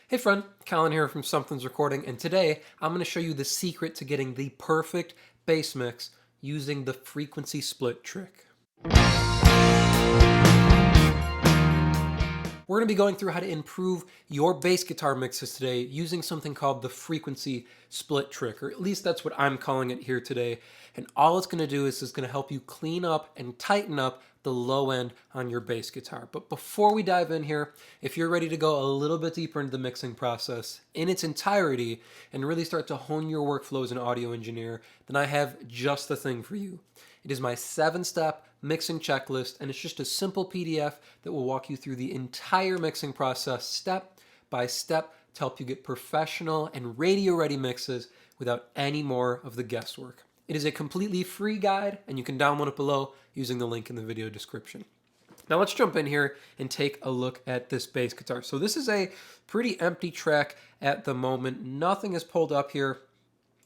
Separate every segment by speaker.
Speaker 1: Hey friend, Colin here from Sumthins Recording, and today I'm going to show you the secret to getting the perfect bass mix using the frequency split trick. We're going to be going through how to improve your bass guitar mixes today using something called the frequency split trick, or at least that's what I'm calling it here today. And all it's going to do is it's going to help you clean up and tighten up the low end on your bass guitar. But before we dive in here, if you're ready to go a little bit deeper into the mixing process in its entirety and really start to hone your workflow as an audio engineer, then I have just the thing for you. It is my 7-step mixing checklist, and it's just a simple PDF that will walk you through the entire mixing process step by step to help you get professional and radio-ready mixes without any more of the guesswork. It is a completely free guide, and you can download it below using the link in the video description. Now let's jump in here and take a look at this bass guitar. So this is a pretty empty track at the moment. Nothing is pulled up here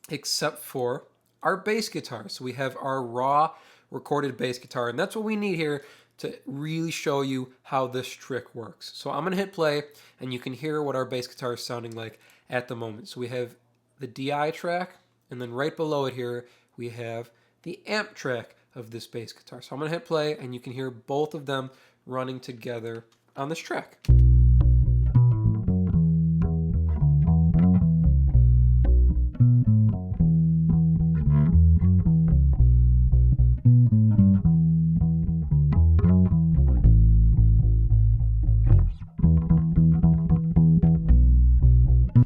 Speaker 1: except for our bass guitar. So we have our raw recorded bass guitar, and that's what we need here to really show you how this trick works. So I'm gonna hit play, and you can hear what our bass guitar is sounding like at the moment. So we have the DI track, and then right below it here, we have the amp track of this bass guitar. So I'm gonna hit play, and you can hear both of them running together on this track.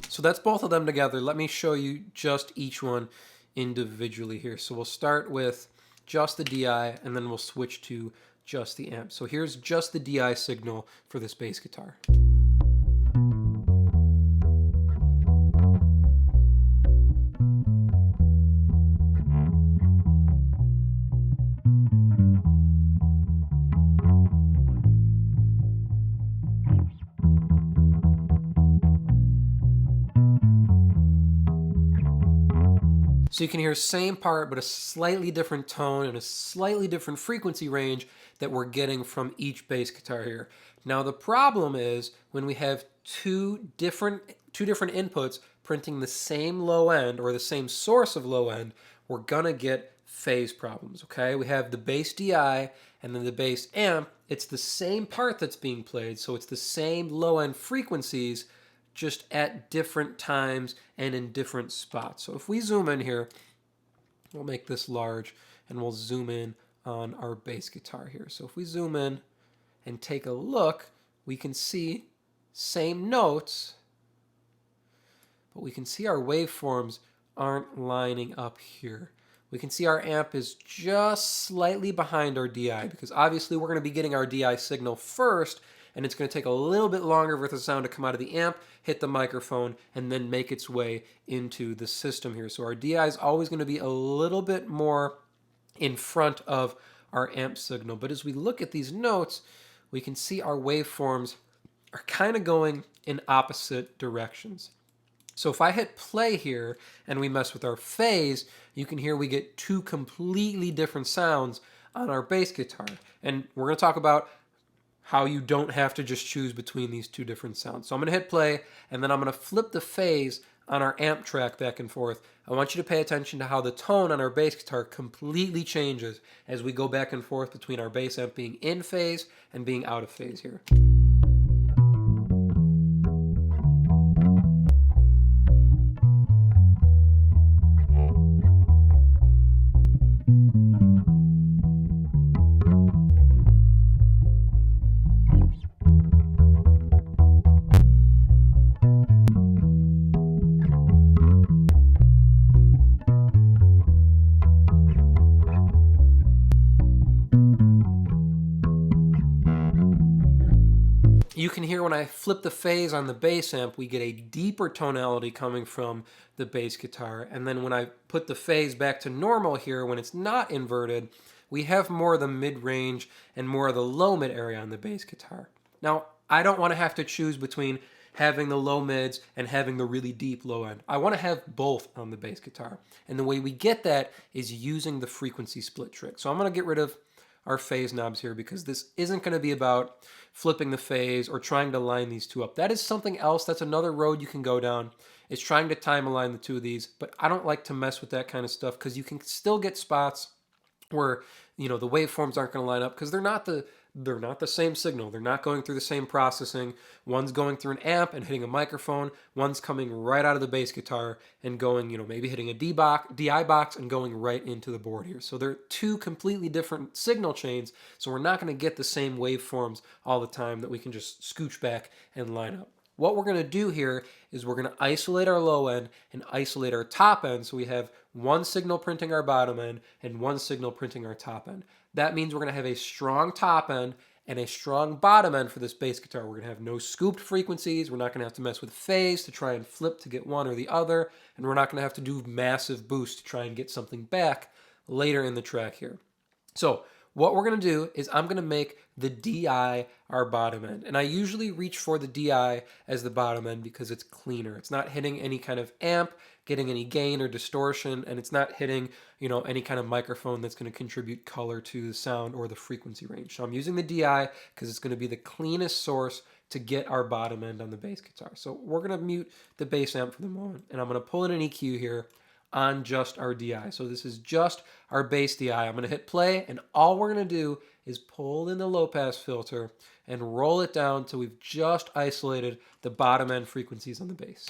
Speaker 1: So that's both of them together. Let me show you just each one individually here. So we'll start with just the DI, and then we'll switch to just the amp. So here's just the DI signal for this bass guitar. So you can hear same part, but a slightly different tone and a slightly different frequency range that we're getting from each bass guitar here. Now the problem is when we have two different inputs printing the same low end or the same source of low end, we're gonna get phase problems, okay? We have the bass DI and then the bass amp. It's the same part that's being played, so it's the same low end frequencies, just at different times and in different spots. So if we zoom in here, we'll make this large and we'll zoom in on our bass guitar here. So if we zoom in and take a look, we can see same notes, but we can see our waveforms aren't lining up here. We can see our amp is just slightly behind our DI because obviously we're going to be getting our DI signal first, and it's going to take a little bit longer for the sound to come out of the amp, hit the microphone, and then make its way into the system here. So our DI is always going to be a little bit more in front of our amp signal. But as we look at these notes, we can see our waveforms are kind of going in opposite directions. So if I hit play here and we mess with our phase, you can hear we get two completely different sounds on our bass guitar. And we're going to talk about how you don't have to just choose between these two different sounds. So I'm going to hit play, and then I'm going to flip the phase on our amp track back and forth. I want you to pay attention to how the tone on our bass guitar completely changes as we go back and forth between our bass amp being in phase and being out of phase here. You can hear when I flip the phase on the bass amp, we get a deeper tonality coming from the bass guitar. And then when I put the phase back to normal here, when it's not inverted, we have more of the mid-range and more of the low-mid area on the bass guitar. Now, I don't want to have to choose between having the low mids and having the really deep low end. I want to have both on the bass guitar. And the way we get that is using the frequency split trick. So I'm going to get rid of our phase knobs here, because this isn't going to be about flipping the phase or trying to line these two up. That is something else. That's another road you can go down, is trying to time align the two of these. But I don't like to mess with that kind of stuff, because you can still get spots where, you know, the waveforms aren't going to line up, because they're not the same signal. They're not going through the same processing. One's going through an amp and hitting a microphone. One's coming right out of the bass guitar and going, you know, maybe hitting a DI box and going right into the board here. So they're two completely different signal chains. So we're not going to get the same waveforms all the time that we can just scooch back and line up. What we're going to do here is we're going to isolate our low end and isolate our top end, so we have one signal printing our bottom end and one signal printing our top end. That means we're going to have a strong top end and a strong bottom end for this bass guitar. We're going to have no scooped frequencies. We're not going to have to mess with phase to try and flip to get one or the other, and we're not going to have to do massive boost to try and get something back later in the track here. So what we're going to do is I'm going to make the DI our bottom end. And I usually reach for the DI as the bottom end because it's cleaner. It's not hitting any kind of amp, getting any gain or distortion, and it's not hitting, you know, any kind of microphone that's going to contribute color to the sound or the frequency range. So I'm using the DI because it's going to be the cleanest source to get our bottom end on the bass guitar. So we're going to mute the bass amp for the moment, and I'm going to pull in an EQ here on just our DI. So this is just our bass DI. I'm going to hit play, and all we're going to do is pull in the low pass filter and roll it down till we've just isolated the bottom end frequencies on the bass.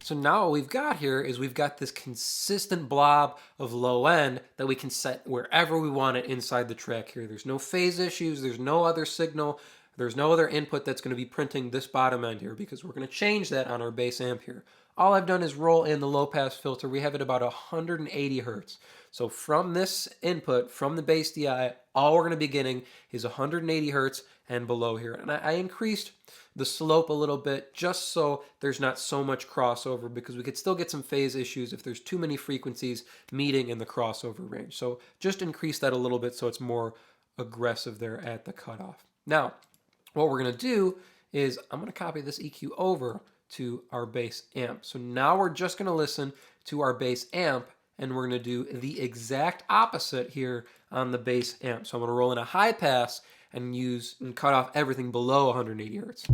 Speaker 1: So now what we've got here is we've got this consistent blob of low end that we can set wherever we want it inside the track here. There's no phase issues, there's no other signal, there's no other input that's going to be printing this bottom end here, because we're going to change that on our bass amp here. All I've done is roll in the low pass filter. We have it about 180 hertz. So from this input, from the bass DI, all we're going to be getting is 180 hertz and below here. And I increased the slope a little bit just so there's not so much crossover, because we could still get some phase issues if there's too many frequencies meeting in the crossover range. So just increase that a little bit so it's more aggressive there at the cutoff. Now, what we're going to do is I'm going to copy this EQ over to our bass amp. So now we're just going to listen to our bass amp, and we're going to do the exact opposite here on the bass amp. So I'm going to roll in a high pass and cut off everything below 180 hertz.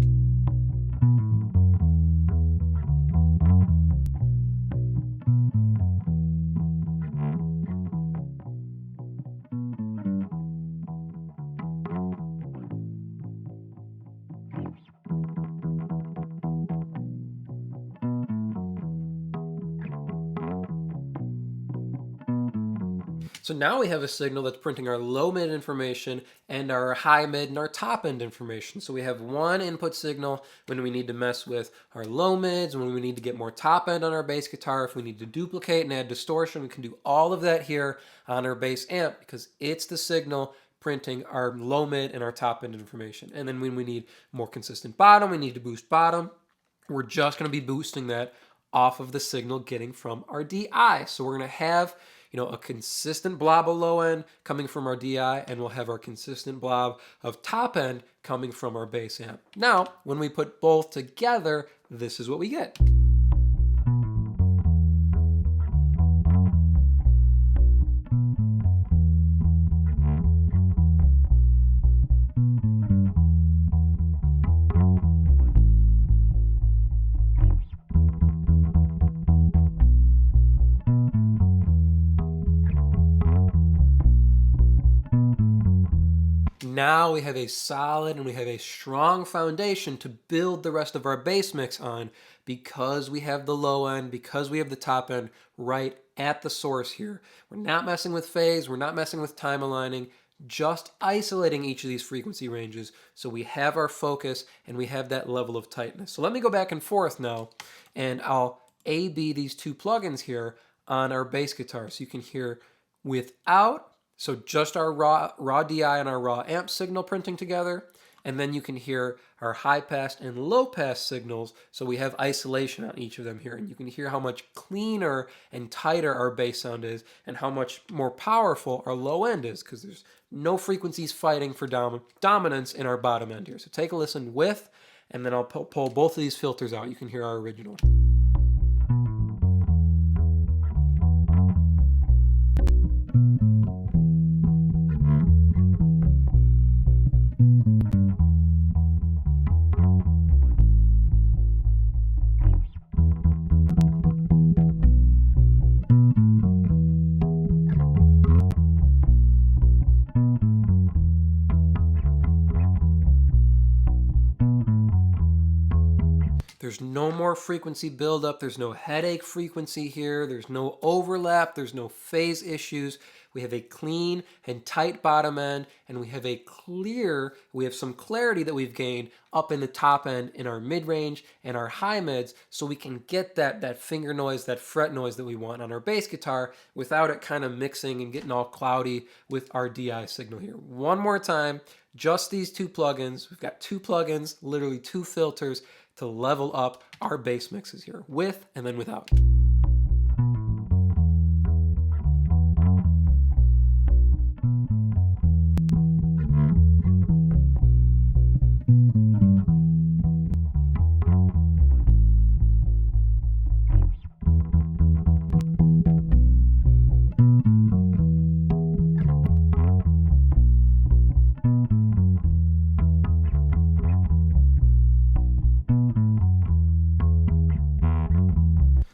Speaker 1: So now we have a signal that's printing our low mid information and our high mid and our top end information. So we have one input signal when we need to mess with our low mids, when we need to get more top end on our bass guitar, if we need to duplicate and add distortion, we can do all of that here on our bass amp, because it's the signal printing our low mid and our top end information. And then when we need more consistent bottom, we need to boost bottom, we're just going to be boosting that off of the signal getting from our DI. So we're going to have, you know, a consistent blob of low end coming from our DI, and we'll have our consistent blob of top end coming from our bass amp. Now, when we put both together, this is what we get. Now we have a solid and we have a strong foundation to build the rest of our bass mix on, because we have the low end, because we have the top end right at the source here. We're not messing with phase, we're not messing with time aligning, just isolating each of these frequency ranges so we have our focus and we have that level of tightness. So let me go back and forth now, and I'll A-B these two plugins here on our bass guitar so you can hear without, so just our raw DI and our raw amp signal printing together. And then you can hear our high pass and low pass signals. So we have isolation on each of them here. And you can hear how much cleaner and tighter our bass sound is and how much more powerful our low end is, because there's no frequencies fighting for dominance in our bottom end here. So take a listen with, and then I'll pull both of these filters out. You can hear our original. There's no more frequency buildup. There's no headache frequency here. There's no overlap. There's no phase issues. We have a clean and tight bottom end, and we have some clarity that we've gained up in the top end in our mid-range and our high mids, so we can get that finger noise, that fret noise that we want on our bass guitar without it kind of mixing and getting all cloudy with our DI signal here. One more time, just these two plugins. We've got two plugins, literally two filters, to level up our bass mixes here, with and then without.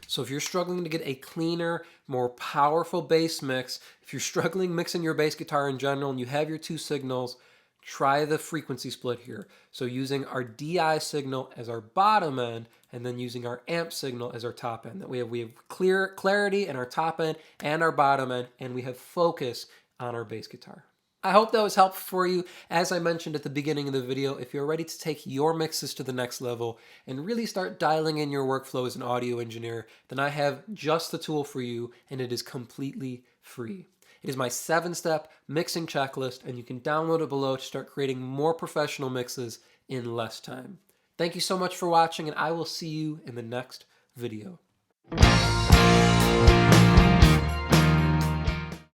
Speaker 1: So if you're struggling to get a cleaner, more powerful bass mix, if you're struggling mixing your bass guitar in general and you have your two signals, try the frequency split here. So using our DI signal as our bottom end and then using our amp signal as our top end. That we have clarity in our top end and our bottom end, and we have focus on our bass guitar. I hope that was helpful for you. As I mentioned at the beginning of the video, if you're ready to take your mixes to the next level and really start dialing in your workflow as an audio engineer, then I have just the tool for you, and it is completely free. It is my 7-step mixing checklist, and you can download it below to start creating more professional mixes in less time. Thank you so much for watching, and I will see you in the next video.